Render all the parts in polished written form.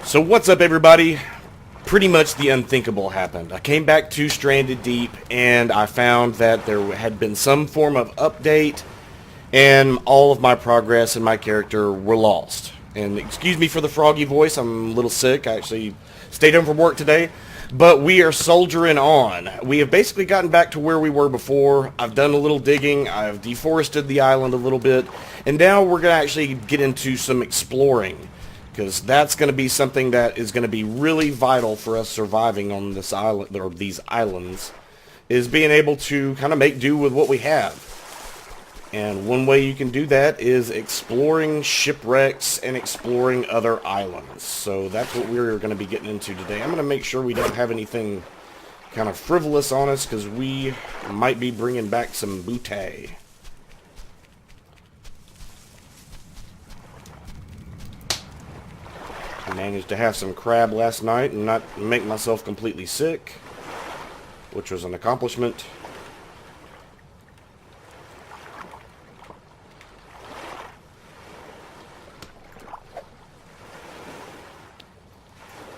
So what's up, everybody? Pretty much the unthinkable happened. I came back to Stranded Deep and I found that there had been some form of update and all of my progress and my character were lost. And excuse me for the froggy voice, I'm a little sick. I actually stayed home from work today. But we are soldiering on. We have basically gotten back to where we were before. I've done a little digging. I've deforested the island a little bit. And now we're going to actually get into some exploring, because that's going to be something that is going to be really vital for us surviving on this island, or these islands, is being able to kind of make do with what we have. And one way you can do that is exploring shipwrecks and exploring other islands. So that's what we're going to be getting into today. I'm going to make sure we don't have anything kind of frivolous on us, because we might be bringing back some booty. I managed to have some crab last night and not make myself completely sick, which was an accomplishment.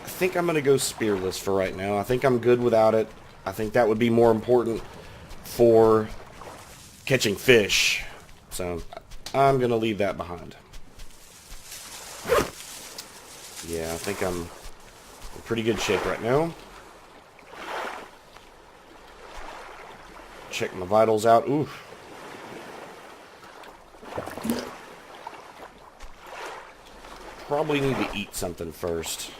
I think I'm going to go spearless for right now. I think I'm good without it. I think that would be more important for catching fish. So I'm going to leave that behind. Yeah, I think I'm in pretty good shape right now. Check my vitals out. Ooh. Probably need to eat something first.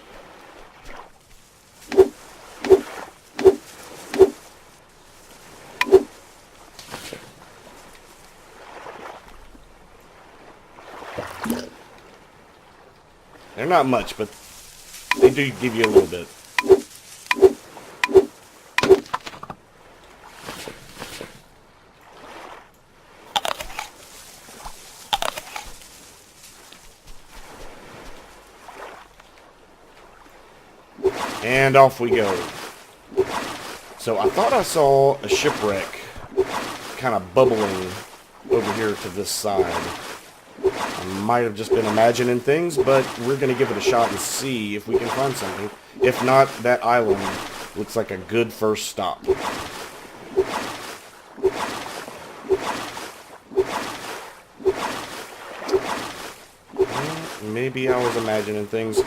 They're not much, but they do give you a little bit. And off we go. So I thought I saw a shipwreck kind of bubbling over here to this side. I might have just been imagining things, but we're going to give it a shot and see if we can find something. If not, that island looks like a good first stop. Maybe I was imagining things.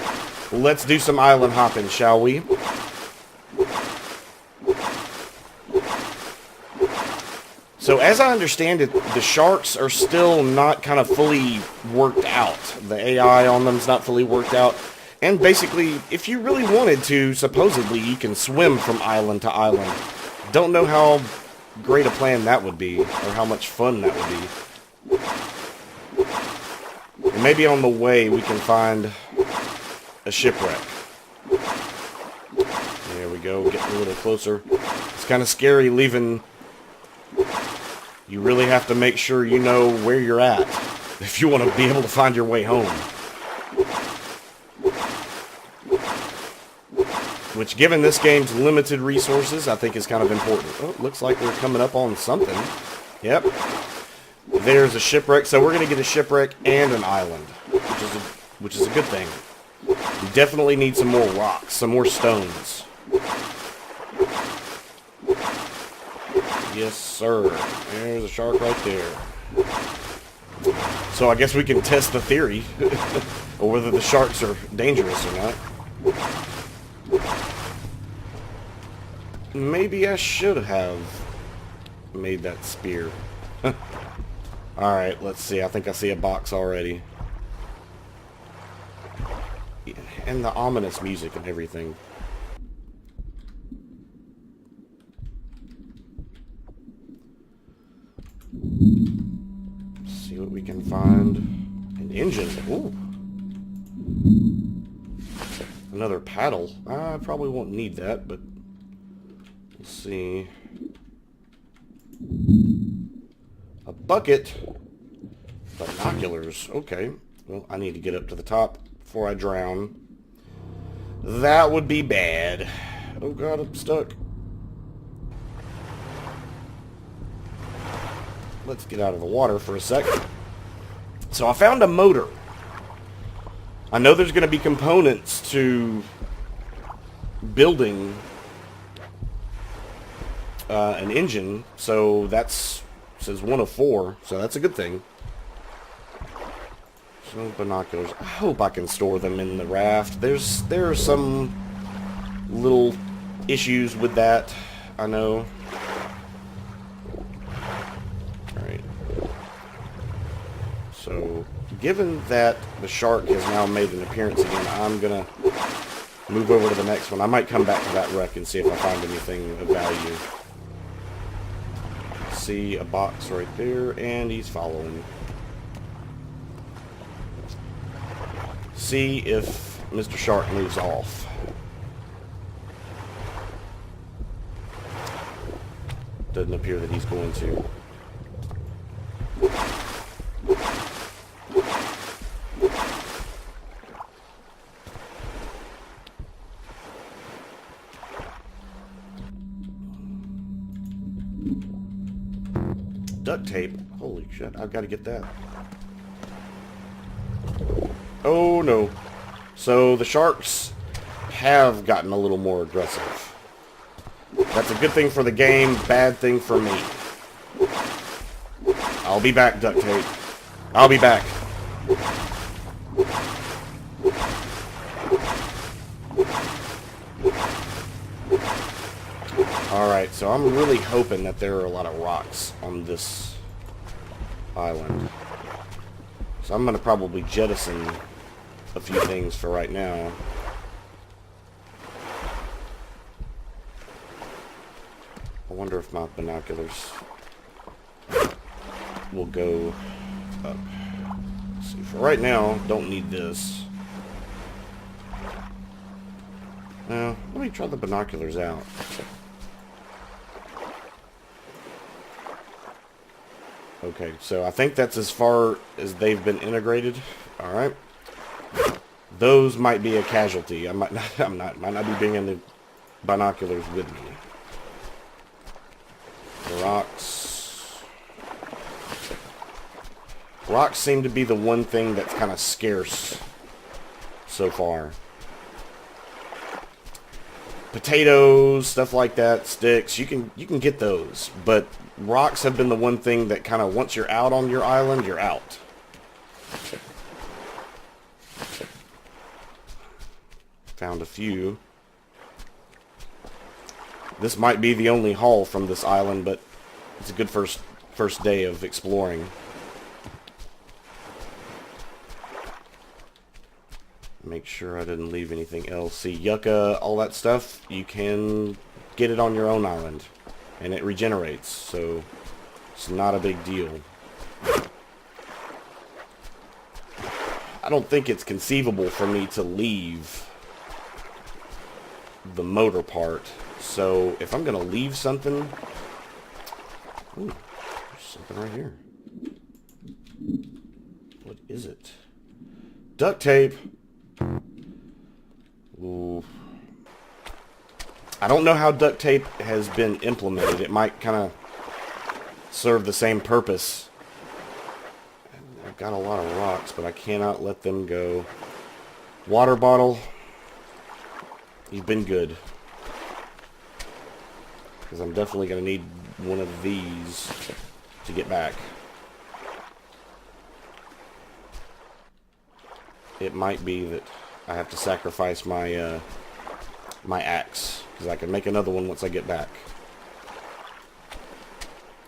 Let's do some island hopping, shall we? So as I understand it, the sharks are still not kind of fully worked out. The AI on them is not fully worked out. And basically, if you really wanted to, supposedly you can swim from island to island. Don't know how great a plan that would be, or how much fun that would be. And maybe on the way we can find a shipwreck. There we go, getting a little closer. It's kind of scary leaving. You really have to make sure you know where you're at if you want to be able to find your way home. Which, given this game's limited resources, I think is kind of important. Oh, looks like we're coming up on something. Yep. There's a shipwreck. So we're going to get a shipwreck and an island, which is a good thing. We definitely need some more rocks, some more stones. Yes, sir. There's a shark right there. So I guess we can test the theory, or whether the sharks are dangerous or not. Maybe I should have made that spear. Alright, let's see. I think I see a box already. And the ominous music and everything. See what we can find. An engine. Ooh. Another paddle. I probably won't need that, but let's see. A bucket. Binoculars. Okay. Well, I need to get up to the top before I drown. That would be bad. Oh god, I'm stuck. Let's get out of the water for a sec. So I found a motor. I know there's going to be components to building an engine, so that's says 1 of 4, so that's a good thing. So binoculars. I hope I can store them in the raft. There are some little issues with that, I know. Alright. So, given that the shark has now made an appearance again, I'm gonna move over to the next one. I might come back to that wreck and see if I find anything of value. See a box right there, and he's following. See if Mr. Shark moves off. Doesn't appear that he's going to. Duct tape. Holy shit, I've got to get that. Oh no. So the sharks have gotten a little more aggressive. That's a good thing for the game, bad thing for me. I'll be back, duct tape. I'll be back. Alright, so I'm really hoping that there are a lot of rocks on this island. So I'm going to probably jettison a few things for right now. I wonder if my binoculars will go up. Let's see, for right now, don't need this. Now, let me try the binoculars out. Okay, so I think that's as far as they've been integrated. All right, those might be a casualty. I might not, might not be bringing the binoculars with me. The rocks seem to be the one thing that's kind of scarce so far. Potatoes, stuff like that, sticks, you can get those, but rocks have been the one thing that kind of, once you're out on your island, you're out. Found a few. This might be the only haul from this island, but it's a good first day of exploring. Make sure I didn't leave anything else. See, yucca, all that stuff, you can get it on your own island. And it regenerates, so it's not a big deal. I don't think it's conceivable for me to leave the motor part. So if I'm going to leave something... Ooh, there's something right here. What is it? Duct tape. Ooh. I don't know how duct tape has been implemented. It might kind of serve the same purpose. I've got a lot of rocks, but I cannot let them go. Water bottle. You've been good. Because I'm definitely going to need one of these to get back. It might be that I have to sacrifice my my axe, because I can make another one once I get back.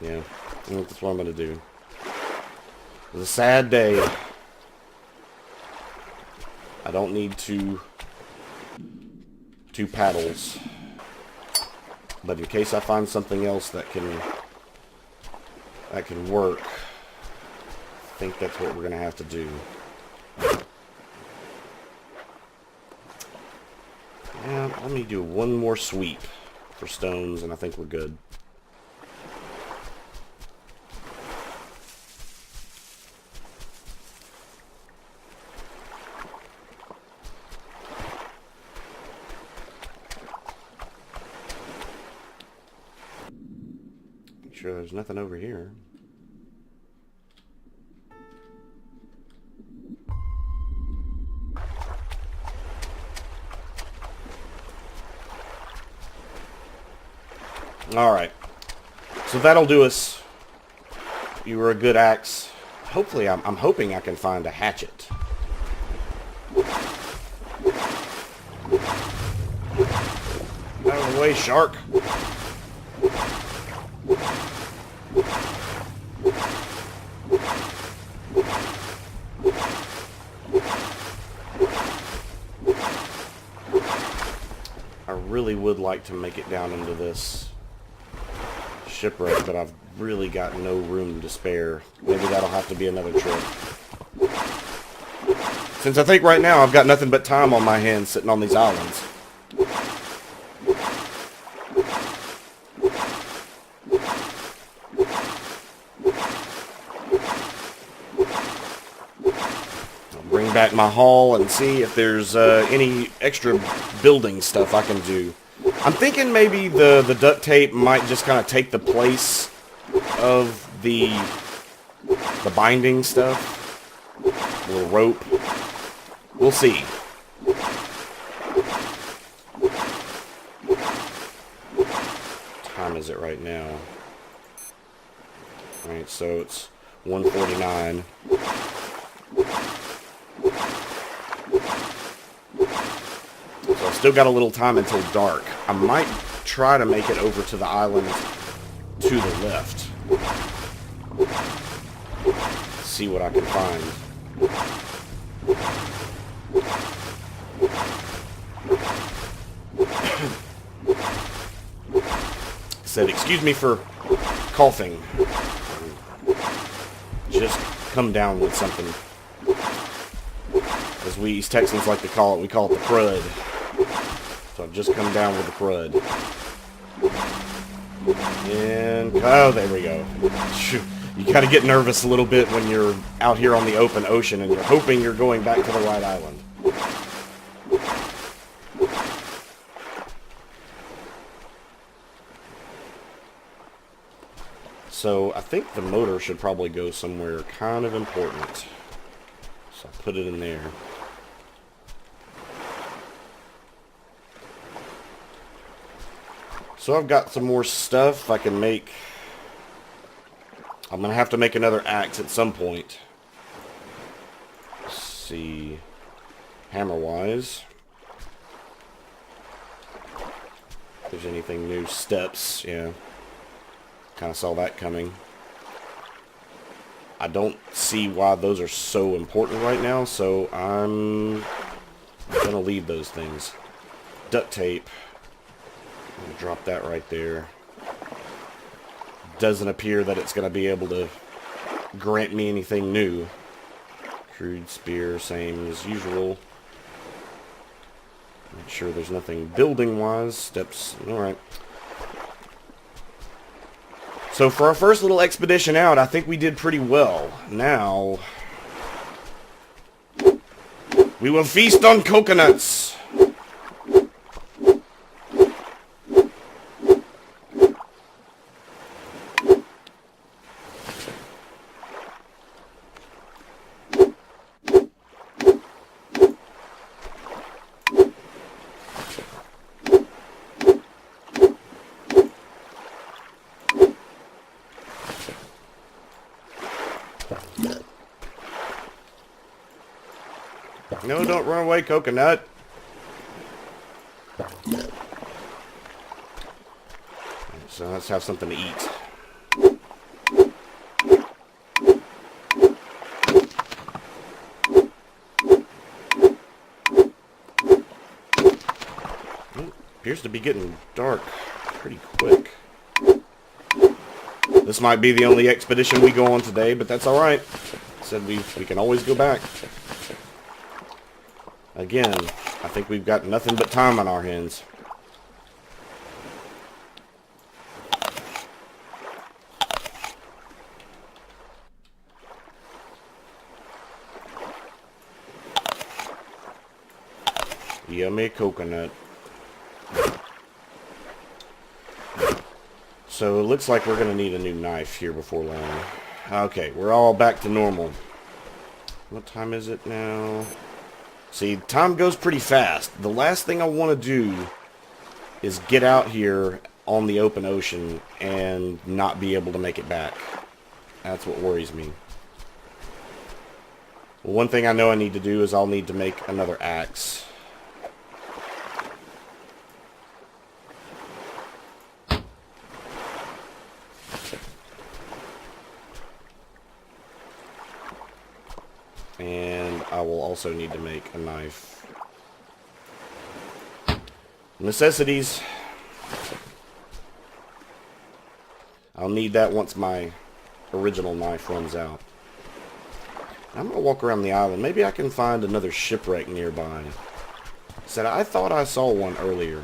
Yeah, I think that's what I'm going to do. It was a sad day. I don't need two paddles. But in case I find something else that can work, I think that's what we're going to have to do. Yeah, let me do one more sweep for stones, and I think we're good. Make sure there's nothing over here. Alright. So that'll do us. You were a good axe. Hopefully, I'm hoping I can find a hatchet. Out of the way, shark. I really would like to make it down into this shipwreck, but I've really got no room to spare. Maybe that'll have to be another trip. Since I think right now I've got nothing but time on my hands sitting on these islands. I'll bring back my haul and see if there's any extra building stuff I can do. I'm thinking maybe the duct tape might just kind of take the place of the binding stuff. A little rope. We'll see. What time is it right now? Alright, so it's 1:49. So I've still got a little time until dark. I might try to make it over to the island to the left. See what I can find. Said, excuse me for coughing. Just come down with something. As we East Texans like to call it, we call it the crud. So I've just come down with the crud. And, oh, there we go. You gotta get nervous a little bit when you're out here on the open ocean and you're hoping you're going back to the right island. So I think the motor should probably go somewhere kind of important. So I'll put it in there. So I've got some more stuff I can make. I'm going to have to make another axe at some point. Let's see. Hammer-wise. If there's anything new. Steps, yeah. Kind of saw that coming. I don't see why those are so important right now, so I'm going to leave those things. Duct tape. I'm going to drop that right there. Doesn't appear that it's going to be able to grant me anything new. Crude spear, same as usual. Make sure there's nothing building-wise. Steps, alright. So for our first little expedition out, I think we did pretty well. Now, we will feast on coconuts. No, don't run away, coconut. So let's have something to eat. Appears to be getting dark pretty quick. This might be the only expedition we go on today, but that's alright. Said we can always go back. Again, I think we've got nothing but time on our hands. Yummy coconut. So it looks like we're going to need a new knife here before long. Okay, we're all back to normal. What time is it now? See, time goes pretty fast. The last thing I want to do is get out here on the open ocean and not be able to make it back. That's what worries me. Well, one thing I know I need to do is I'll need to make another axe. And I will also need to make a knife. Necessities. I'll need that once my original knife runs out. I'm going to walk around the island. Maybe I can find another shipwreck nearby. I thought I saw one earlier.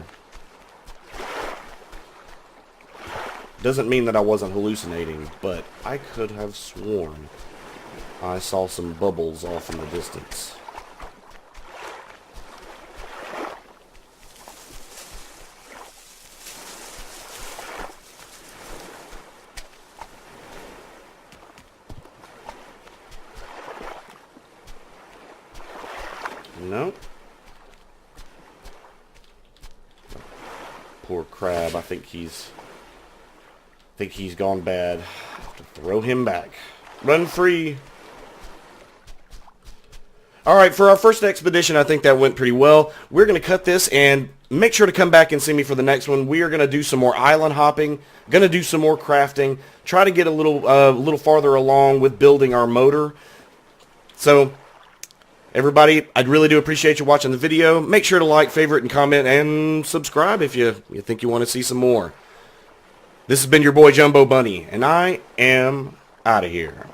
Doesn't mean that I wasn't hallucinating, but I could have sworn I saw some bubbles off in the distance. No. Poor crab. I think he's gone bad. I have to throw him back. Run free. Alright, for our first expedition, I think that went pretty well. We're going to cut this and make sure to come back and see me for the next one. We are going to do some more island hopping, going to do some more crafting, try to get a little farther along with building our motor. So, everybody, I really do appreciate you watching the video. Make sure to like, favorite, and comment, and subscribe if you think you want to see some more. This has been your boy JumboBunny, and I am out of here.